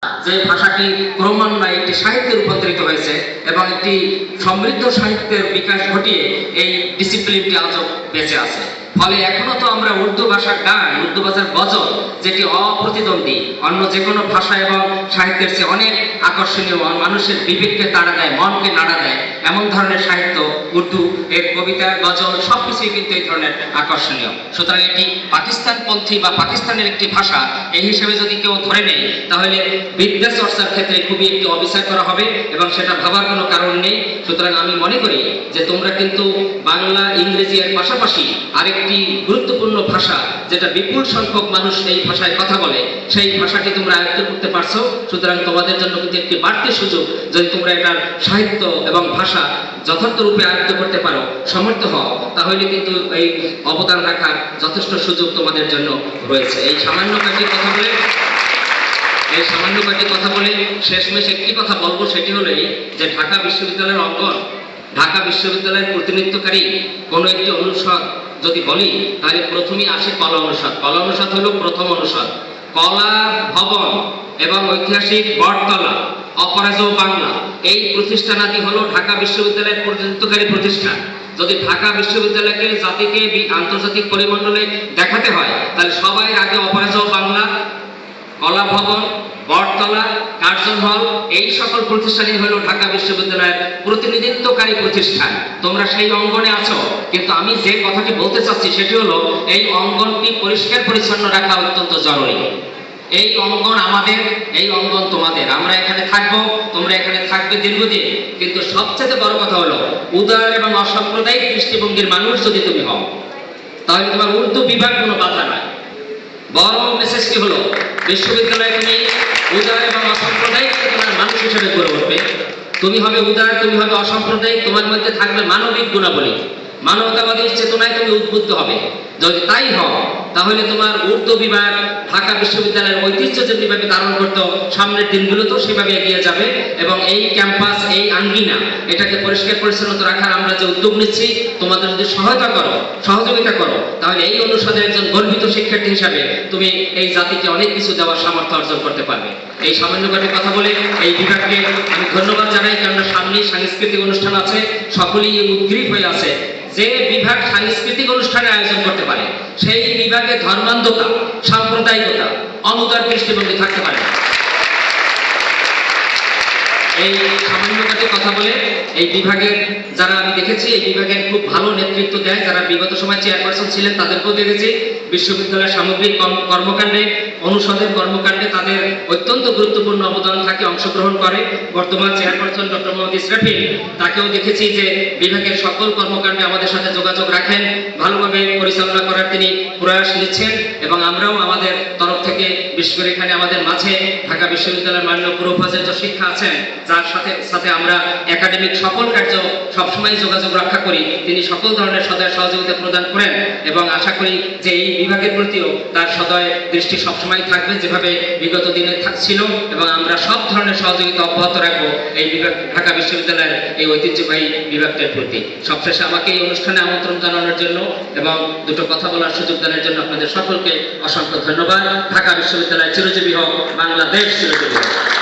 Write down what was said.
যে ভাষাটি ক্রমান্বয়ে একটি সাহিত্যে রূপান্তরিত হয়েছে এবং একটি সমৃদ্ধ সাহিত্যের বিকাশ ঘটিয়ে এই ডিসিপ্লিনটি আজও বেঁচে আছে। ফলে এখনো তো আমরা উর্দু ভাষার গান, উর্দু ভাষার গজল, যেটি অপ্রতিদ্বন্দ্বী অন্য যে কোনো ভাষা এবং সাহিত্যের চেয়ে অনেক আকর্ষণীয়, মানুষের বিবেককে তাড়া দেয়, মনকে নাড়া দেয়, এমন ধরনের সাহিত্য উর্দু এর কবিতা, গজল সবকিছুই কিন্তু এই ধরনের আকর্ষণীয়। সুতরাং এটি পাকিস্তানপন্থী বা পাকিস্তানের একটি ভাষা এই হিসেবে যদি কেউ ধরে নেয়, তাহলে বিদ্যা চর্চার ক্ষেত্রে খুবই একটি অবিচার করা হবে এবং সেটা ভাবার কোনো কারণ নেই। সুতরাং আমি মনে করি যে তোমরা কিন্তু বাংলা, ইংরেজি এর পাশাপাশি আরেকটি গুরুত্বপূর্ণ ভাষা, যেটা বিপুল সংখ্যক মানুষ এই ভাষায় কথা বলে, সেই ভাষাটি তোমরা আয়ত্ত করতে পারছো। সুতরাং তোমাদের জন্য কিন্তু একটি বাড়তি সুযোগ, যদি তোমরা এটার সাহিত্য এবং ভাষা যথার্থ রূপে আয়ত্ত করতে পারো, সমর্থ হও, তাহলে কিন্তু এই অবদান রাখার যথেষ্ট সুযোগ তোমাদের জন্য রয়েছে। এই সামান্য কয়েকটি কথা বলে শেষমেশ একটি কথা বলবো, সেটি হলো যে ঢাকা বিশ্ববিদ্যালয়ের অঙ্গন, ঢাকা বিশ্ববিদ্যালয়ের প্রতিনিধিত্বকারী কোনো একটি অনুষদ যদি বলি, তাহলে প্রথমেই আসে কলা অনুষদ। কলা অনুষদ হলো প্রথম অনুষদ। কলা ভবন এবং ঐতিহাসিক বটতলা, অপরাজেয় বাংলা, এই প্রতিষ্ঠানাদি হলো ঢাকা বিশ্ববিদ্যালয়ের প্রতিনিধিত্বকারী প্রতিষ্ঠান। যদি ঢাকা বিশ্ববিদ্যালয়কে জাতিকে আন্তর্জাতিক পরিমণ্ডলে দেখাতে হয়, তাহলে সবাই আগে অপরাজেয় বাংলা, কলা ভবন, বটতলা, কার্জন হল, এই সকল প্রতিষ্ঠানই হলো ঢাকা বিশ্ববিদ্যালয়ের প্রতিনিধিত্বকারী প্রতিষ্ঠান। তোমরা সেই অঙ্গনে আছো, কিন্তু আমি যে কথাটি বলতে চাচ্ছি সেটি হলো এই অঙ্গনটি পরিষ্কার পরিচ্ছন্ন রাখা অত্যন্ত জরুরি। এই অঙ্গন আমাদের, এই অঙ্গন তোমাদের। আমরা এখানে থাকবো, তোমরা এখানে থাকবে দীর্ঘদিন, কিন্তু সবচেয়ে বড় কথা হলো উদার এবং অসাম্প্রদায়িক দৃষ্টিভঙ্গির মানুষ যদি তুমি হও, তাহলে তোমার উর্দু বিভাগ কোনো বাধা নয়। বড় মেসেজটি হলো বিশ্ববিদ্যালয়ে তুমি উদার এবং অসাম্প্রদায়িক চেতনার মানুষ হিসেবে গড়ে উঠবে। তুমি হবে উদার, তুমি হবে অসাম্প্রদায়িক, তোমার মধ্যে থাকবে মানবিক গুণাবলী, মানবতাবাদী চেতনায় তুমি উদ্বুদ্ধ হবে। যদি তাই হও, তাহলে তোমার উর্দু বিভাগ ঢাকা বিশ্ববিদ্যালয়ের ঐতিহ্য যেভাবে ধারণ করতো, সামনের দিনগুলোতেও সেভাবে এগিয়ে যাবে। এবং এই ক্যাম্পাস, এই আঙ্গিনা, এটাকে পরিষ্কার পরিচ্ছন্ন রাখার আমরা যে উদ্যোগ নিচ্ছি, তোমাদের যদি সহযোগিতা করো, তাহলে এই অনুষদের একজন গর্বিত শিক্ষার্থী হিসাবে তুমি এই জাতিকে অনেক কিছু দেওয়ার সামর্থ্য অর্জন করতে পারবে। এই সামান্য কয়েকটি কথা বলে এই বিভাগকে আমি ধন্যবাদ জানাই, কেননা সামনেই সাংস্কৃতিক অনুষ্ঠান আছে, সকলেই উদ্গ্রীব হয়ে আছে। যে বিভাগ সাংস্কৃতিক অনুষ্ঠানের আয়োজন করতে পারে, সেই বিভাগে ধর্মান্ধতা, সাম্প্রদায়িকতা, অনুদার দৃষ্টিভঙ্গি থাকতে পারে। এই সামান্য কয়েকটি কথা বলে এই বিভাগের যারা আমি দেখেছি, এই বিভাগের খুব ভালো নেতৃত্ব দেয়, যারা বিগত সময় চেয়ারপারসন ছিলেন তাদেরকেও দেখেছি। বিশ্ববিদ্যালয়ের সামগ্রিক কর্মকাণ্ডে, অনুষদের কর্মকাণ্ডে তাদের অত্যন্ত গুরুত্বপূর্ণ অবদান থাকে, অংশগ্রহণ করে। বর্তমান চেয়ারপারসন ডক্টর মোহাম্মদ ইসরাফিল, তাকেও দেখেছি যে বিভাগের সকল কর্মকাণ্ডে আমাদের সাথে যোগাযোগ রাখেন, ভালোভাবে পরিচালনা করার তিনি প্রয়াস নিচ্ছেন। এবং আমরাও আমাদের তরফ থেকে, বিশেষ করে এখানে আমাদের মাঝে ঢাকা বিশ্ববিদ্যালয়ের মাননীয় পুরোপাচার্য শিক্ষা আছেন, যার সাথে আমরা একাডেমিক সকল কার্য সবসময় যোগাযোগ রক্ষা করি, তিনি সকল ধরনের সদয় সহযোগিতা প্রদান করেন। এবং আশা করি যে এই বিভাগের প্রতিও তার সদয় দৃষ্টি সবসময় থাকবে, যেভাবে বিগত দিনে ছিল। এবং আমরা সব ধরনের সহযোগিতা অব্যাহত রাখবো এই বিভাগ, ঢাকা বিশ্ববিদ্যালয়ের এই ঐতিহ্যবাহী বিভাগটির প্রতি। সবশেষে আমাকে এই অনুষ্ঠানে আমন্ত্রণ জানানোর জন্য এবং দুটো কথা বলার সুযোগ দেওয়ার জন্য আপনাদের সকলকে অসংখ্য ধন্যবাদ। ঢাকা বিশ্ববিদ্যালয় চিরজীবী হোক, বাংলাদেশ চিরজীবী হোক।